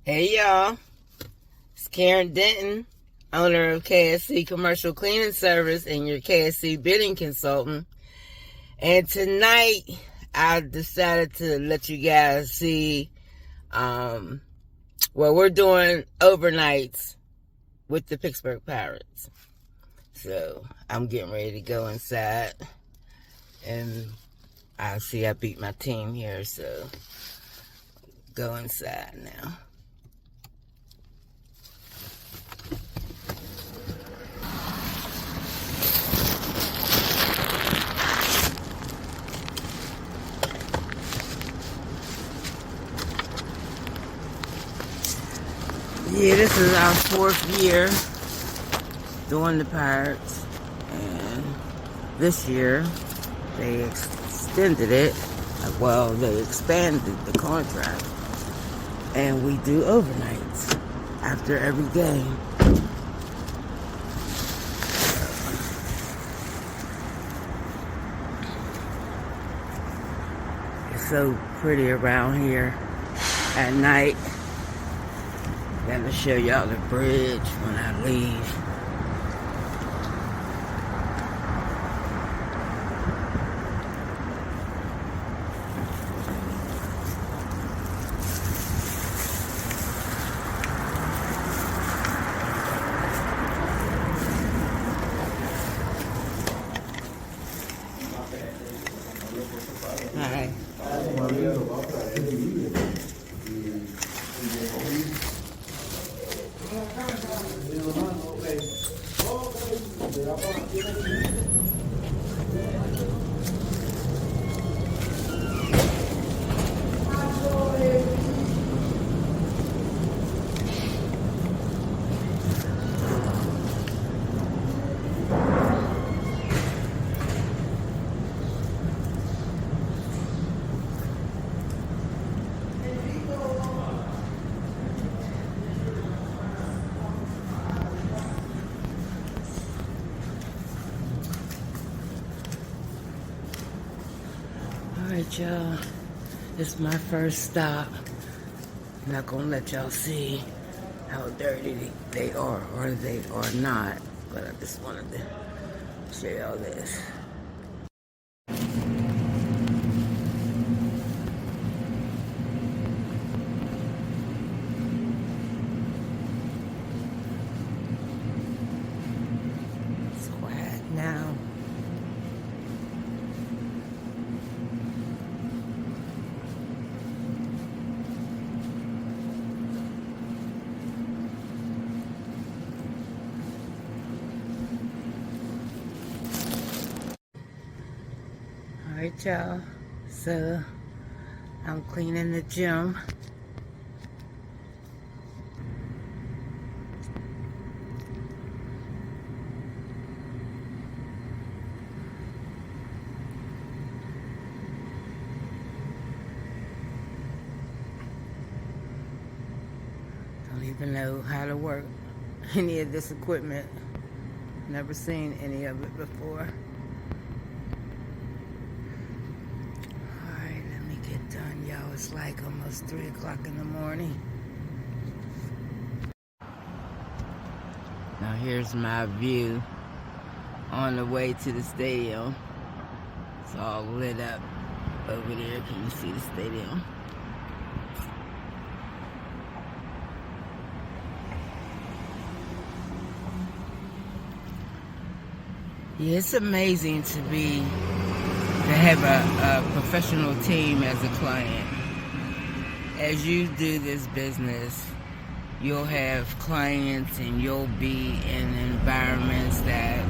Hey y'all, it's Karen Denton, owner of KSC Commercial Cleaning Service and your KSC bidding consultant. And tonight I decided to let you guys see, we're doing overnights with the Pittsburgh Pirates. So I'm getting ready to go inside, and I beat my team here, so go inside now. Yeah, this is our 4th year doing the Pirates, and this year they extended it. Well, they expanded the contract, and we do overnights after every game. It's so pretty around here at night. I'm going to show y'all the bridge when I leave. Hi. Alright, y'all, this is my first stop. I'm not gonna let y'all see how dirty they are, or they are not, but I just wanted to show y'all this. It's quiet now. Alright, y'all, so I'm cleaning the gym. Don't even know how to work any of this equipment. Never seen any of it before. Done, y'all. It's like almost 3 o'clock in the morning. Now here's my view on the way to the stadium. It's all lit up over there. Can you see the stadium? Yeah, it's amazing to have a professional team as a client. As you do this business, you'll have clients and you'll be in environments that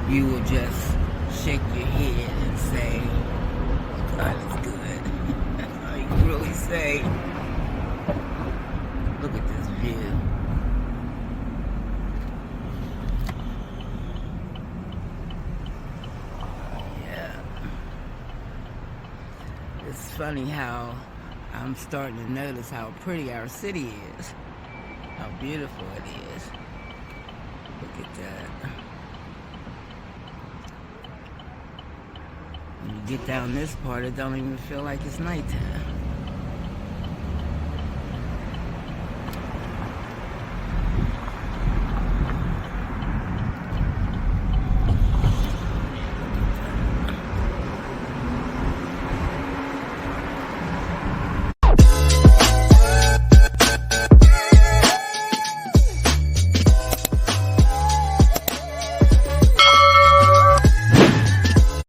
you will just shake your head and say, God is good. That's all you can really say. Look at this view. It's funny how I'm starting to notice how pretty our city is, how beautiful it is. Look at that. When you get down this part, it don't even feel like it's nighttime.